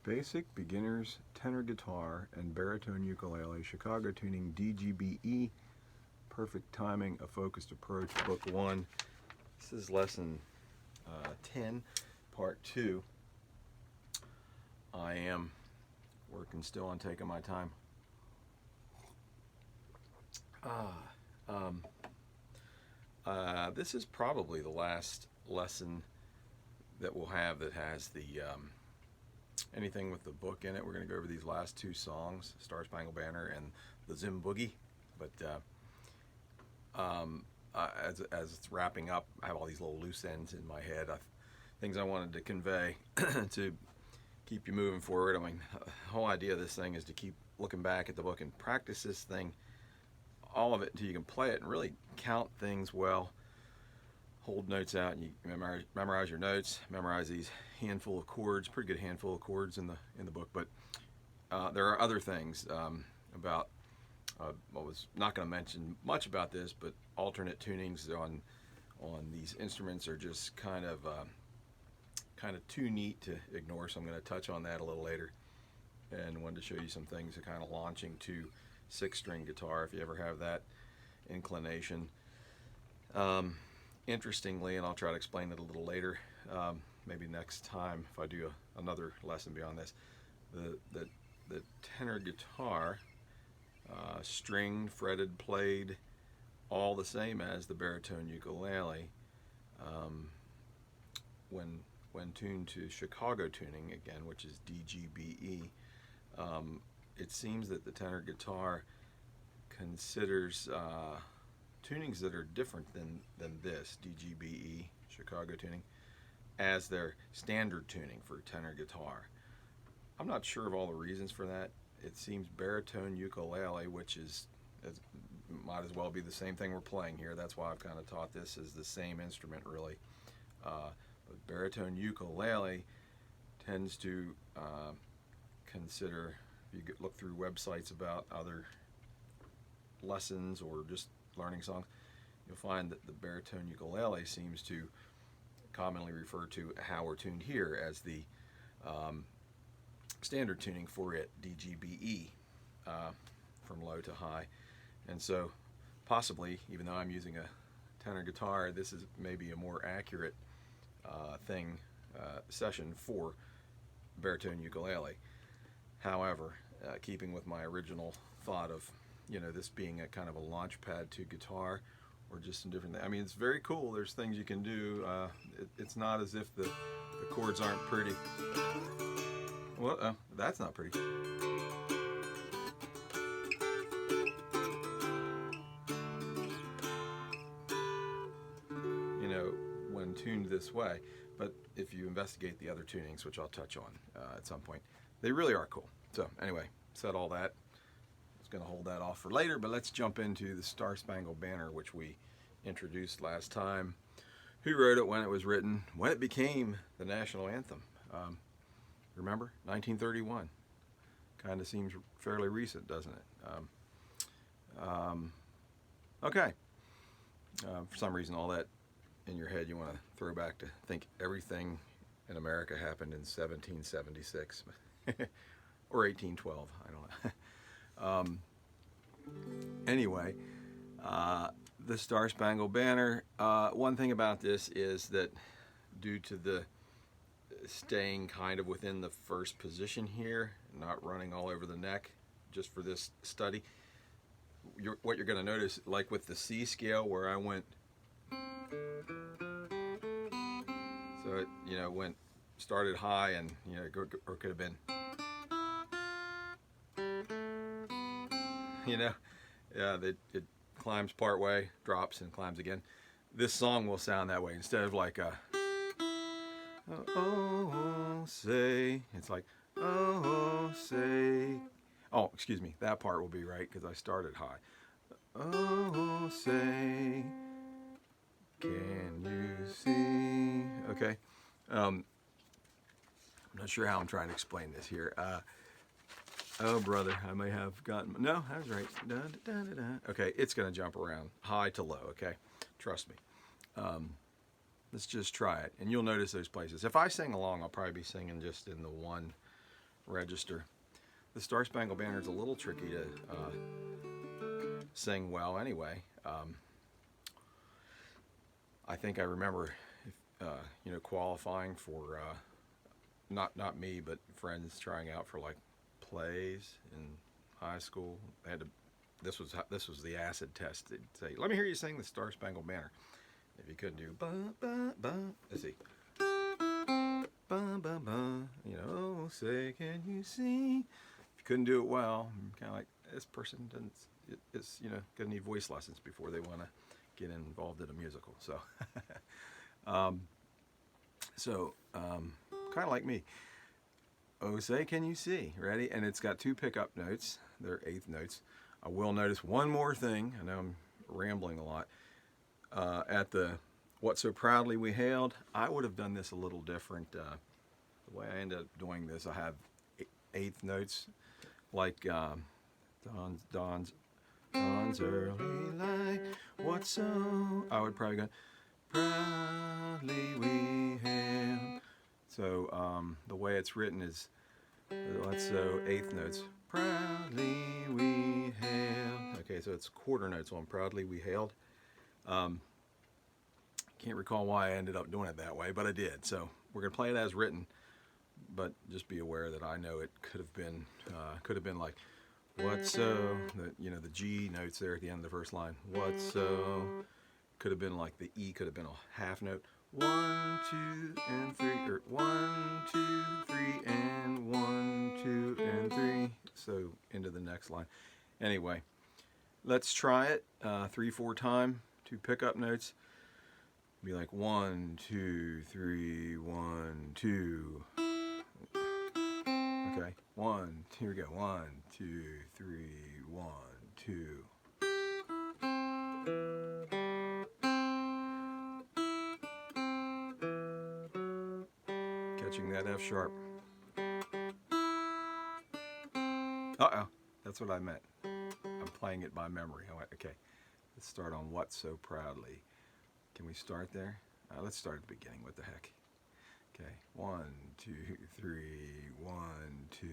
Basic Beginner's Tenor Guitar and Baritone Ukulele, Chicago Tuning DGBE, Perfect Timing, A Focused Approach, Book 1. This is Lesson 10, Part 2. I am working still on taking my time. This is probably the last lesson that we'll have that has the anything with the book in it. We're going to go over these last two songs, Star Spangled Banner and the Zim Boogie. But as it's wrapping up, I have all these little loose ends in my head, things I wanted to convey to keep you moving forward. I mean, the whole idea of this thing is to keep looking back at the book and practice this thing, all of it, until you can play it and really count things well, hold notes out, and you memorize your notes, memorize these handful of chords, pretty good handful of chords in the book. But there are other things about, I was not going to mention much about this, but alternate tunings on these instruments are just kind of too neat to ignore, so I'm going to touch on that a little later. And wanted to show you some things kind of launching to 6-string guitar if you ever have that inclination. Interestingly, and I'll try to explain it a little later, maybe next time if I do another lesson beyond this, the tenor guitar, stringed, fretted, played, all the same as the baritone ukulele, when tuned to Chicago tuning again, which is DGBE, it seems that the tenor guitar considers tunings that are different than this DGBE, Chicago tuning, as their standard tuning for tenor guitar. I'm not sure of all the reasons for that. It seems baritone ukulele, which might as well be the same thing we're playing here. That's why I've kind of taught this as the same instrument, really. But baritone ukulele tends to consider, if you look through websites about other lessons or just learning songs, you'll find that the baritone ukulele seems to commonly refer to how we're tuned here as the standard tuning for it, DGBE, from low to high. And so possibly, even though I'm using a tenor guitar, this is maybe a more accurate session for baritone ukulele. However, keeping with my original thought of, this being a kind of a launch pad to guitar, or just some different things. I mean, it's very cool. There's things you can do. It's not as if the chords aren't pretty. Well, that's not pretty. When tuned this way. But if you investigate the other tunings, which I'll touch on at some point, they really are cool. So anyway, said all that. I was going to hold that off for later, but let's jump into the Star Spangled Banner, which we introduced last time. Who wrote it, when it was written, when it became the national anthem. Remember, 1931. Kind of seems fairly recent, doesn't it? Okay. For some reason, all that in your head, you want to throw back to think everything in America happened in 1776 or 1812. I don't know. Anyway, the Star Spangled Banner. One thing about this is that due to the staying kind of within the first position here, not running all over the neck, just for this study, what you're going to notice, like with the C scale where I went, so it, started high and, or could have been, it climbs part way, drops and climbs again. This song will sound that way instead of like oh, say, it's like, oh, say, oh, excuse me, that part will be right because I started high. Oh, say, can you see? Okay. I'm not sure how I'm trying to explain this here. Oh, brother, I may have gotten... No, I was right. Da, da, da, da. Okay, it's going to jump around high to low, okay? Trust me. Let's just try it, and you'll notice those places. If I sing along, I'll probably be singing just in the one register. The Star Spangled Banner is a little tricky to sing well anyway. I think I remember, qualifying for, not me, but friends trying out for like plays in high school. They had to. This was the acid test. They'd say, "Let me hear you sing the Star Spangled Banner." If you couldn't do ba ba ba, let's see, ba ba ba, oh say can you see? If you couldn't do it well, kind of like this person doesn't. It's gonna need voice lessons before they want to get involved in a musical. So, kind of like me. Oh say can you see? Ready? And it's got 2 pickup notes. They're 8th notes. I will notice one more thing. I know I'm rambling a lot. At the What So Proudly We Hailed, I would have done this a little different. The way I ended up doing this, I have 8th notes, like Dawn's early light. What so? I would probably go proudly we hail. So the way it's written is what's so 8th notes. Proudly we hailed. Okay, so it's quarter notes on Proudly We Hailed. Can't recall why I ended up doing it that way, but I did. So we're gonna play it as written, but just be aware that I know it could have been like what so, the G notes there at the end of the first line. What so? Could have been like the E could have been a half note. 1, 2, and 3, or 1, 2, 3, and 1, 2, and 3. So into the next line. Anyway, let's try it 3/4 time. 2 pickup notes. Be like 1, 2, 3, 1, 2. Okay, 1. Here we go. 1, 2, 3, 1, 2. Catching that F sharp. Uh-oh, that's what I meant. I'm playing it by memory. Okay, let's start on What So Proudly. Can we start there? Let's start at the beginning. What the heck? Okay, 1, 2, 3, 1, 2.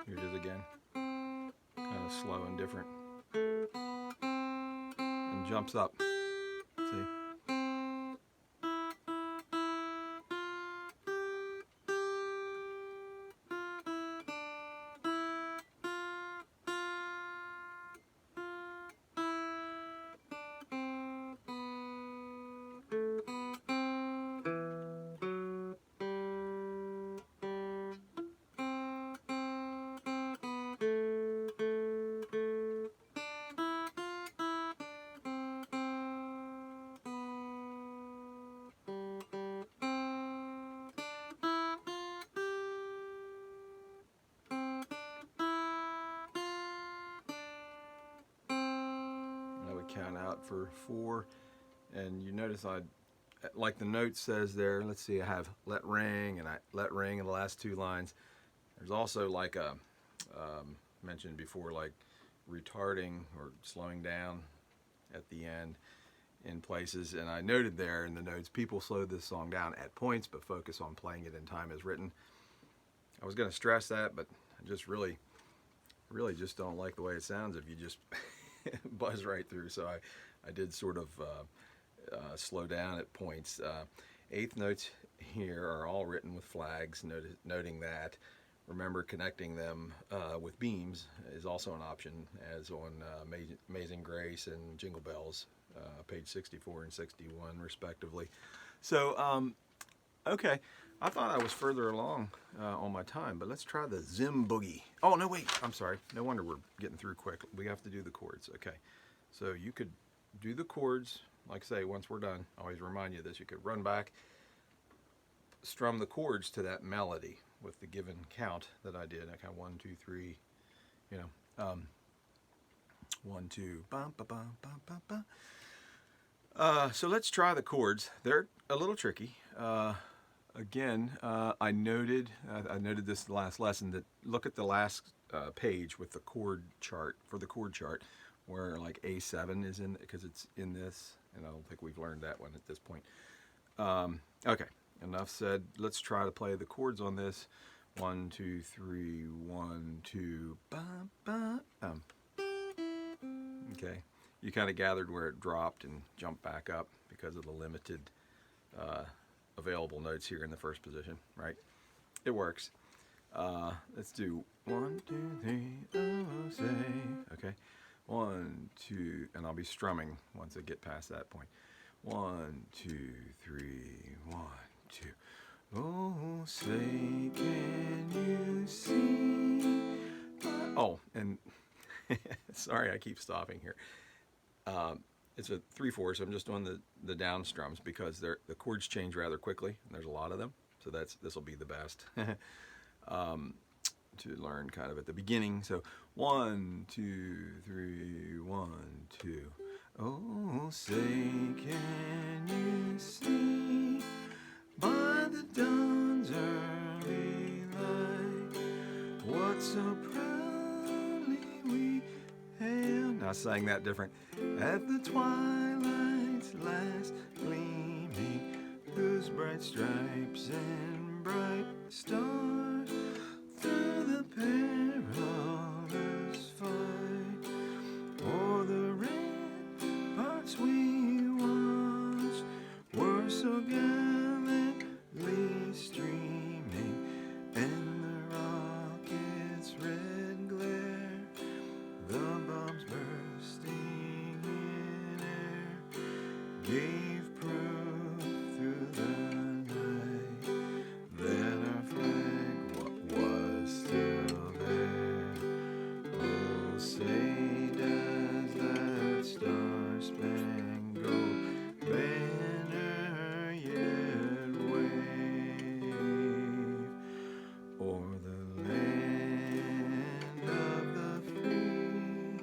Here it is again. Kind of slow and different. And jumps up. See? Count out for 4, and you notice like the note says there, let's see, I have let ring, and I let ring in the last 2 lines. There's also like a mentioned before, like retarding or slowing down at the end in places, and I noted there in the notes, people slow this song down at points but focus on playing it in time as written. I was going to stress that, but I just really just don't like the way it sounds if you just buzz right through. So I did sort of slow down at points. 8th notes here are all written with flags, noting that. Remember, connecting them with beams is also an option, as on Amazing Grace and Jingle Bells, page 64 and 61 respectively. So okay, I thought I was further along on my time, but let's try the Zim Boogie. Oh, no, wait, I'm sorry. No wonder we're getting through quick. We have to do the chords. Okay, so you could do the chords, like I say, once we're done. I always remind you of this. You could run back, strum the chords to that melody, with the given count that I did. I count 1, 2, 3, you know, 1, 2, bum, ba, bum, bum, bum, bum. So let's try the chords. They're a little tricky. Again, I noted this last lesson, that look at the last page with the chord chart, for the chord chart, where like A7 is in, because it's in this, and I don't think we've learned that one at this point. Okay, enough said. Let's try to play the chords on this. 1, 2, 3, 1, 2, bum, bum, Okay, you kind of gathered where it dropped and jumped back up because of the limited available notes here in the first position, right? It works. Let's do 1, 2, 3, oh, say. Okay, 1, 2, and I'll be strumming once I get past that point. 1, 2, 3, 1, 2. Oh, say, can you see? Oh, and sorry, I keep stopping here. It's a 3/4, so I'm just doing the down strums because the chords change rather quickly, and there's a lot of them. So this will be the best to learn kind of at the beginning. So 1, 2, 3, 1, 2. Oh, say, can you see by the dawn's early light what so proudly we hailed? Now I sang that different. At the twilight's last gleaming, whose bright stripes and bright stars through the perilous fight o'er the ramparts we watched were so gallantly streaming, and the rocket's red glare, the bombs bursting in air, gave proof through the night that our flag was still there. Oh, say, does that star-spangled banner yet wave o'er the land of the free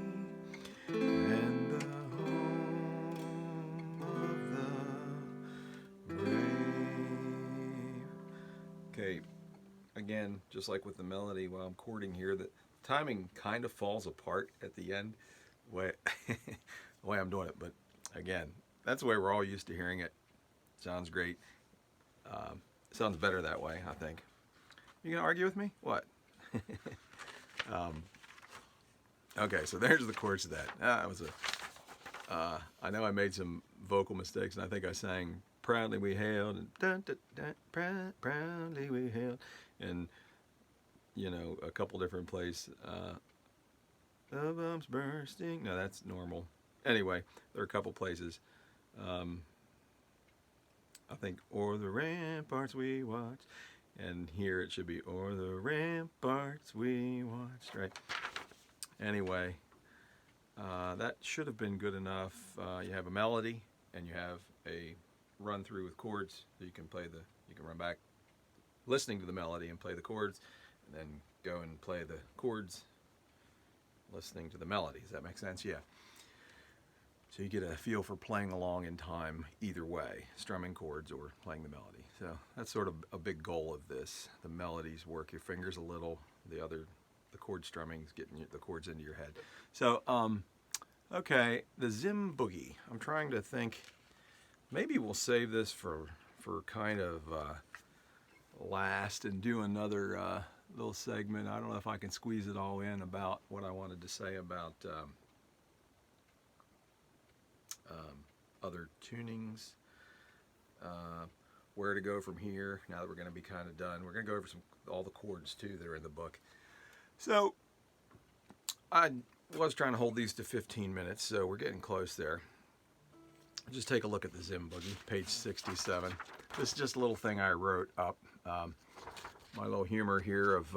and the home of the brave? Okay, again, just like with the melody, while I'm chording here, the timing kind of falls apart at the end, the way I'm doing it. But again, that's the way we're all used to hearing it. Sounds great. Sounds better that way, I think. You gonna argue with me? What? Okay, so there's the chords of that. I know I made some vocal mistakes, and I think I sang "Proudly We Hailed" and dun, dun, dun, proudly we hailed, and you know, a couple different places. The bombs bursting. No, that's normal. Anyway, there are a couple places. I think o'er the ramparts we watched, and here it should be o'er the ramparts we watched, right? Anyway, that should have been good enough. You have a melody and you have a run through with chords, so you can run back listening to the melody and play the chords, and then go and play the chords listening to the melody. Does that make sense? Yeah. So you get a feel for playing along in time either way, strumming chords or playing the melody. So that's sort of a big goal of this. The melodies work your fingers a little, the chord strumming is getting the chords into your head. So, okay, the Zim Boogie. I'm trying to think, maybe we'll save this for kind of last and do another little segment. I don't know if I can squeeze it all in about what I wanted to say about other tunings, where to go from here. Now that we're going to be kind of done, we're going to go over all the chords too that are in the book. So I was trying to hold these to 15 minutes, so we're getting close there. Just take a look at the Zim Boogie, page 67. This is just a little thing I wrote up. My little humor here of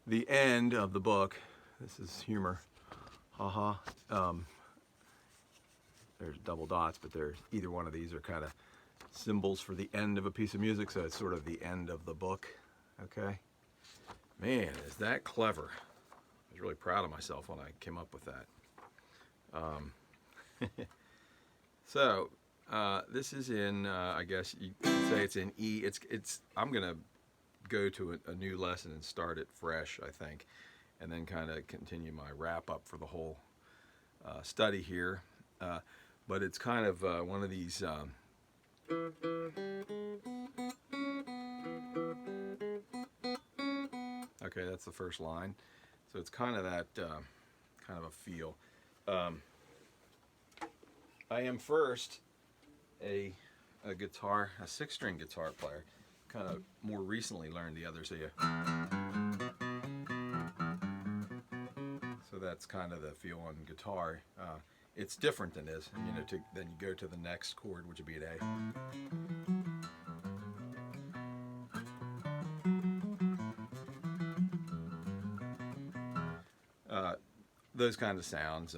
the end of the book. This is humor. Haha. There's double dots, but either one of these are kind of symbols for the end of a piece of music, so it's sort of the end of the book. Okay. Man, is that clever. I was really proud of myself when I came up with that. So, this is in, I guess you could say it's in E. I'm going to go to a new lesson and start it fresh, I think, and then kind of continue my wrap up for the whole study here. But it's kind of one of these. Okay, that's the first line. So it's kind of that kind of a feel. I am first a guitar, a 6-string guitar player. Kind of more recently learned the others. So that's kind of the feel on guitar. It's different than this. You know, then you go to the next chord, which would be an A. Those kind of sounds.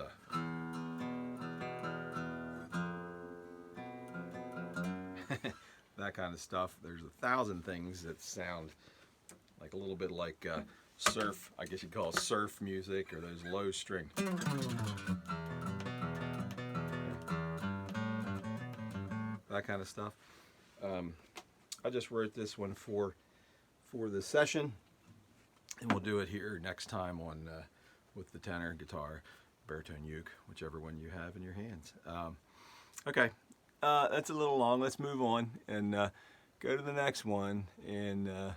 That kind of stuff. There's 1,000 things that sound like a little bit like surf, I guess you'd call it surf music, or those low string. That kind of stuff. I just wrote this one for the session, and we'll do it here next time on with the tenor guitar, baritone uke, whichever one you have in your hands. Okay, that's a little long. Let's move on and go to the next one and